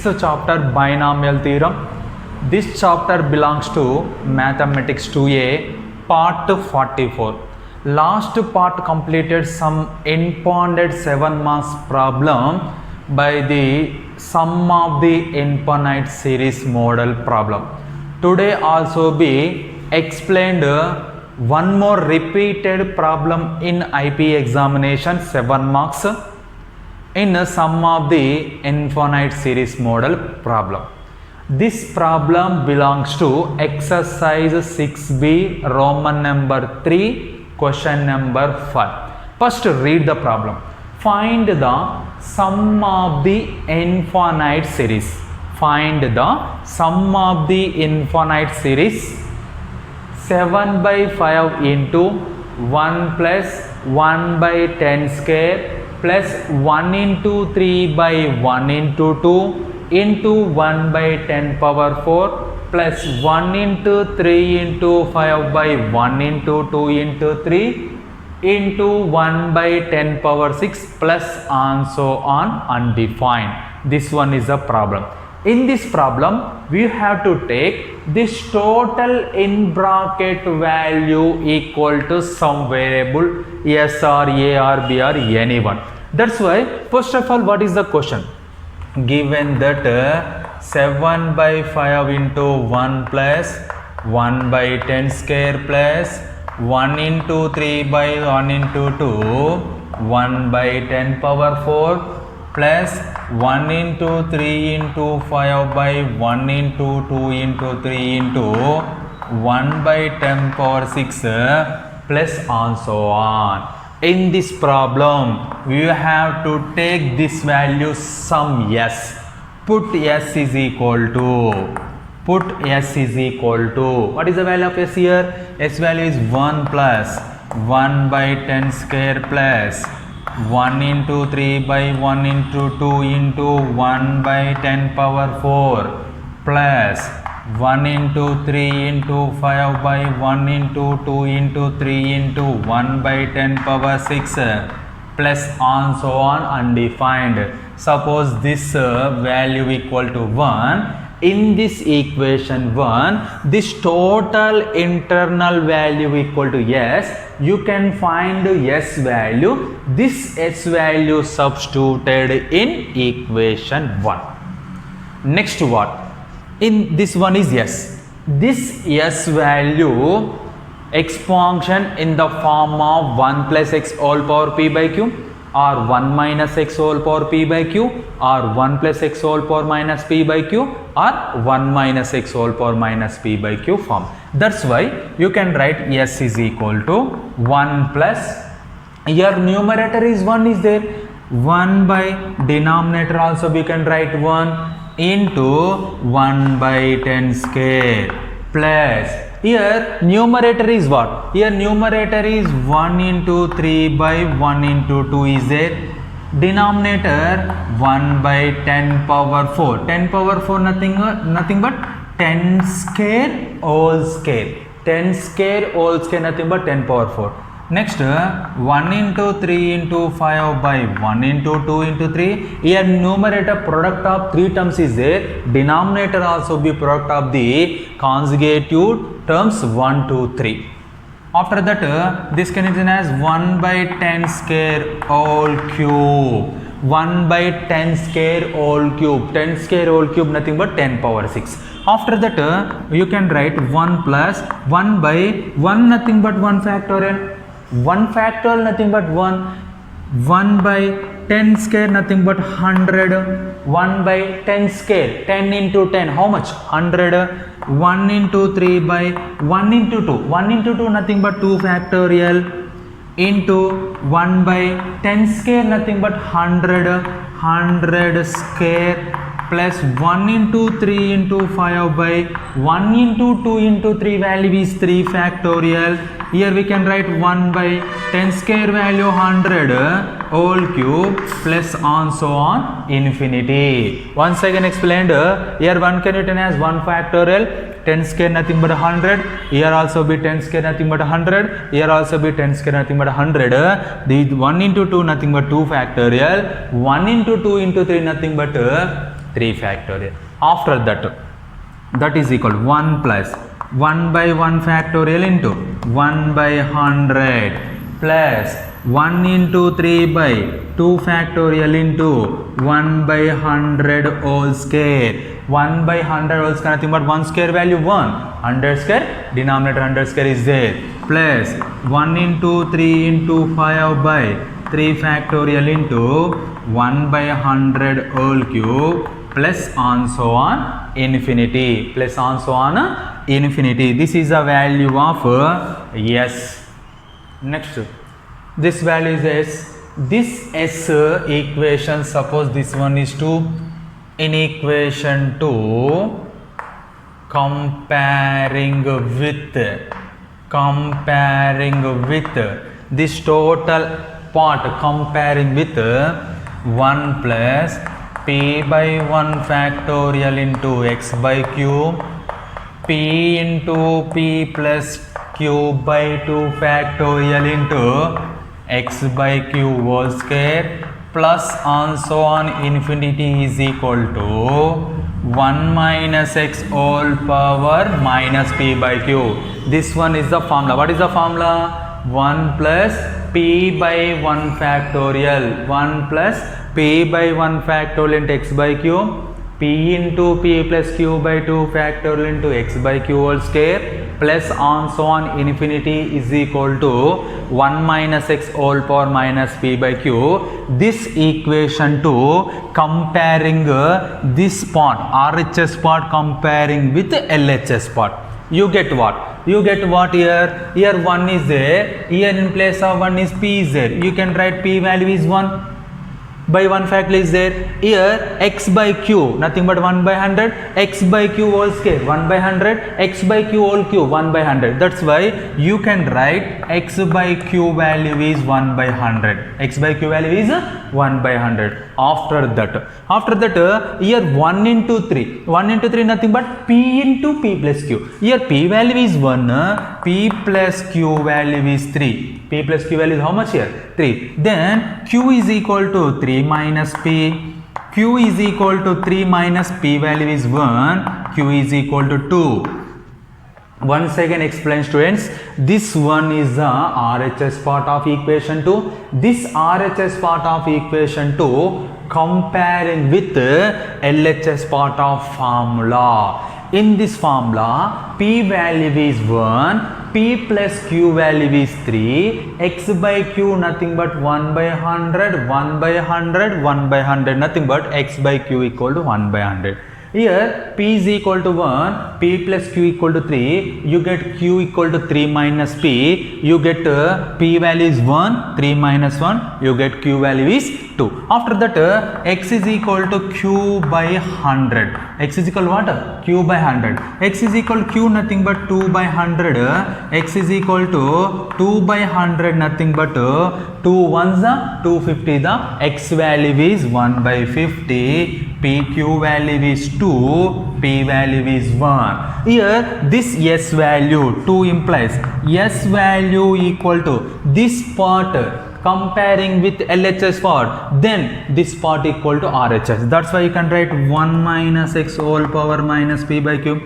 sixth chapter, binomial theorem. This chapter belongs to mathematics 2a part 44. Last part completed some impounded 7 marks problem by the sum of the infinite series model problem. Today also be explained one more repeated problem in IP examination 7 marks in a sum of the infinite series model problem. This problem belongs to exercise 6b Roman number 3 question number 5. First read the problem. Find the sum of the infinite series. Find the sum of the infinite series 7 by 5 into 1 plus 1 by 10 square plus 1 into 3 by 1 into 2 into 1 by 10 power 4 plus 1 into 3 into 5 by 1 into 2 into 3 into 1 by 10 power 6 plus and so on undefined. This one is a problem. In this problem, we have to take this total in bracket value equal to some variable S or A or B or anyone. That's why, first of all, what is the question? Given that 7 by 5 into 1 plus 1 by 10 square plus 1 into 3 by 1 into 2, 1 by 10 power 4 plus 1 into 3 into 5 by 1 into 2 into 3 into 1 by 10 power 6 plus and so on. In this problem, we have to take this value sum S. Put S is equal to, what is the value of S here? S value is 1 plus 1 by 10 square plus 1 into 3 by 1 into 2 into 1 by 10 power 4 plus 1 into 3 into 5 by 1 into 2 into 3 into 1 by 10 power 6 plus and so on undefined. Suppose this value equal to 1. In this equation 1, this total internal value equal to S, you can find S value. This S value substituted in equation 1. Next what? In this one is S. This S value expansion in the form of 1 plus x all power p by q or 1 minus x whole power p by q or 1 plus x whole power minus p by q or 1 minus x whole power minus p by q form. That's why you can write S is equal to 1 plus, here numerator is 1 is there, 1 by denominator also we can write 1 into 1 by 10 square plus, here numerator is what? Here numerator is 1 into 3 by 1 into 2 is there. Denominator 1 by 10 power 4. 10 power 4 nothing but 10 square whole square. 10 square whole square nothing but 10 power 4. Next 1 into 3 into 5 by 1 into 2 into 3. Here numerator product of 3 terms is there. Denominator also be product of the consecutive terms 1, 2, 3. After that this can be written as 1 by 10 square whole cube. 1 by 10 square whole cube. 10 square whole cube nothing but 10 power 6. After that you can write 1 plus 1 by 1 nothing but 1 factorial. 1 factorial nothing but 1. 1 by 10 square nothing but 100. 1 by 10 square, 10 into 10 how much? 100. 1 into 3 by 1 into 2. 1 into 2 nothing but 2 factorial into 1 by 10 square nothing but 100 square plus 1 into 3 into 5 by 1 into 2 into 3 value is 3 factorial. Here we can write 1 by 10 square value 100 whole cube plus and so on infinity. Once again explained, here 1 can written as 1 factorial, 10 square nothing but 100, here also be 10 square nothing but 100, here also be 10 square nothing but 100. The 1 into 2 nothing but 2 factorial, 1 into 2 into 3 nothing but 3 factorial. After that is equal 1 plus 1 by 1 factorial into 1 by 100 plus 1 into 3 by 2 factorial into 1 by 100 whole square. 1 by 100 whole square nothing but 1 square value 1, 100 square denominator 100 square is there, plus 1 into 3 into 5 by 3 factorial into 1 by 100 whole cube plus on so on infinity, plus on so on infinity. This is the value of S. Next, this value is S. This S equation, suppose this one is 2, in equation 2 comparing with this total part, comparing with 1 plus p by 1 factorial into x by cube, p into p plus q by 2 factorial into x by q whole square plus on so on infinity is equal to 1 minus x whole power minus p by q. This one is the formula. What is the formula? 1 plus p by 1 factorial, 1 plus p by 1 factorial into x by q, p into p plus q by 2 factorial into x by q whole square plus on so on infinity is equal to 1 minus x whole power minus p by q. This equation 2 comparing this part, RHS part comparing with LHS part. You get what? You get what here? Here 1 is there, here in place of 1 is p is there. You can write p value is 1 by 1 factorial is there. Here x by q nothing but 1 by 100, x by q whole square 1 by 100, x by q whole cube 1 by 100. That's why you can write x by q value is 1 by 100. X by q value is 1 by 100. After that here 1 into 3 nothing but p into p plus q. Here p value is 1, p plus q value is 3. P plus q value is how much here? 3. Then q is equal to 3 minus p. Q is equal to 3 minus p value is 1. Q is equal to 2. Once again explain students, this one is the RHS part of equation 2. This RHS part of equation 2 comparing with LHS part of formula. In this formula, p value is 1, p plus q value is 3, x by q nothing but 1 by 100, 1 by 100, 1 by 100, nothing but x by q equal to 1 by 100. Here p is equal to 1, p plus q equal to 3, you get q equal to 3 minus p, you get p value is 1, 3 minus 1, you get q value is 2. After that x is equal to q by 100. X is equal to what? Q by 100. X is equal to q nothing but 2 by 100. X is equal to 2 by 100 nothing but 2 ones the 250 the x value is 1 by 50. PQ value is 2, P value is 1. Here this S value 2 implies S value equal to this part comparing with LHS part, then this part equal to RHS. That's why you can write 1 minus x whole power minus p by q.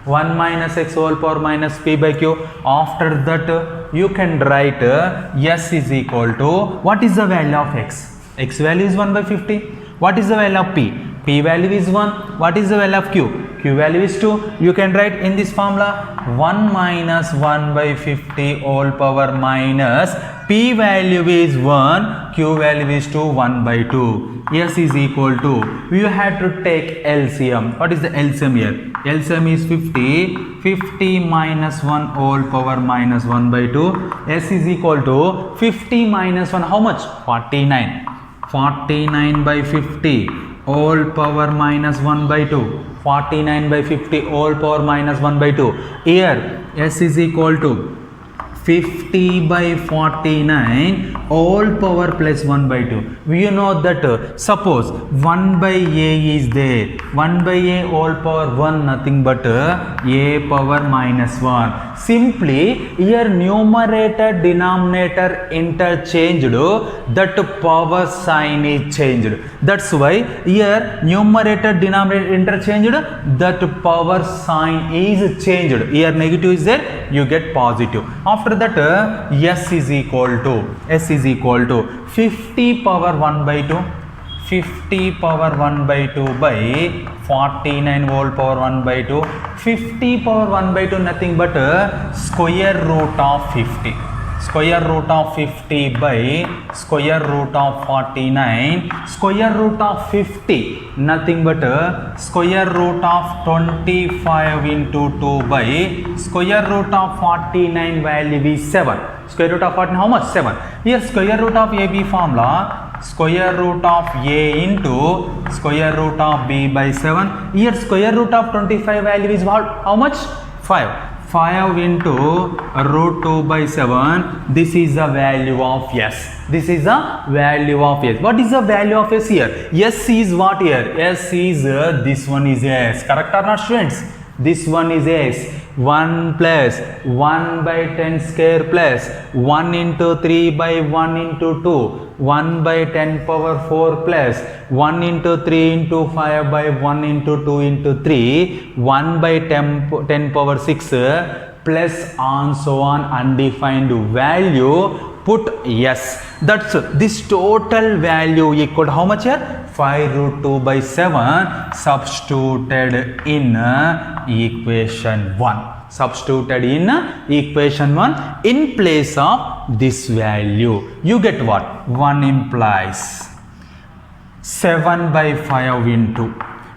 1 minus x whole power minus p by q. After that you can write S is equal to, what is the value of x? X value is 1 by 50. What is the value of p? P value is 1. What is the value of q? Q value is 2. You can write in this formula 1 minus 1 by 50 whole power minus p value is 1, q value is 2, 1 by 2. S is equal to, you have to take LCM. What is the LCM here? LCM is 50. 50 minus 1 whole power minus 1 by 2. S is equal to 50 minus 1, how much? 49. 49 by 50 whole power minus 1 by 2. 49 by 50 whole power minus 1 by 2. Here S is equal to 50 by 49. whole power plus 1 by 2. We know that suppose 1 by a is there, 1 by a whole power 1 nothing but a power minus 1. Simply here numerator denominator interchanged, that power sign is changed. That's why here numerator denominator interchanged, that power sign is changed. Here negative is there, you get positive. After that s is equal to 50 power 1 by 2, 50 power 1 by 2 by 49 whole power 1 by 2. 50 power 1 by 2 nothing but square root of 50. Square root of 50 by square root of 49. Square root of 50 nothing but square root of 25 into 2 by square root of 49 value is 7. Square root of 49 how much? 7. Here square root of AB formula, square root of a into square root of b by 7. Here square root of 25 value is what? How much? 5. 5 into root 2 by 7. This is the value of s. This is the value of s. What is the value of s here? S is what here? S is this one is s. Correct or not, students? This one is s. 1 plus 1 by 10 square plus 1 into 3 by 1 into 2, 1 by 10 power 4 plus 1 into 3 into 5 by 1 into 2 into 3, 1 by 10 power 6 plus on so on undefined value, put yes. That's this total value equal to how much here? 5 root 2 by 7 substituted in equation 1. Substituted in equation 1 in place of this value. You get what? 1 implies 7 by 5 into.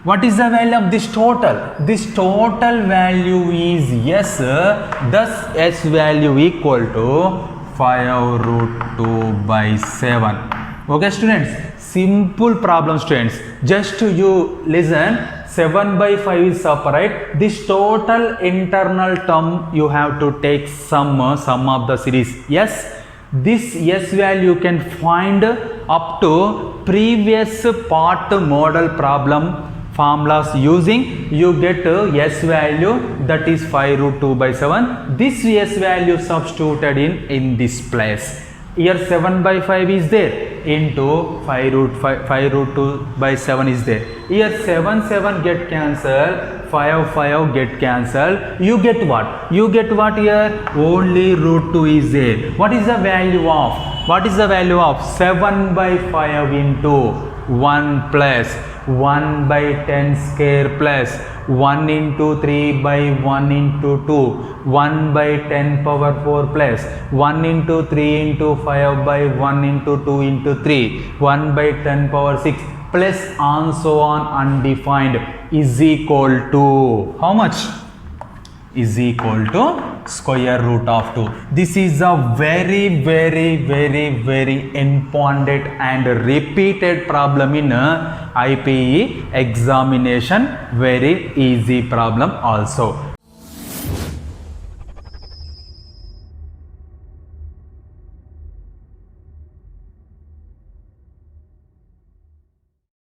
What is the value of this total? This total value is yes. Thus s value equal to 5 root 2 by 7. Okay students, simple problem students. Just you listen, 7 by 5 is separate. This total internal term you have to take sum of the series. Yes, this s value you can find up to previous part model problem formulas using. You get s value, that is 5 root 2 by 7. This s value substituted in this place. Here 7 by 5 is there into 5 root 2 by 7 is there. Here 7 get cancelled, 5 get cancelled. You get what? You get what here? Only root 2 is there. What is the value of? What is the value of 7 by 5 into 1 plus 1 by 10 square plus 1 into 3 by 1 into 2, 1 by 10 power 4 plus 1 into 3 into 5 by 1 into 2 into 3, 1 by 10 power 6 plus on so on undefined is equal to how much? Is equal to square root of 2. This is a very important and repeated problem in IPE examination. Very easy problem also.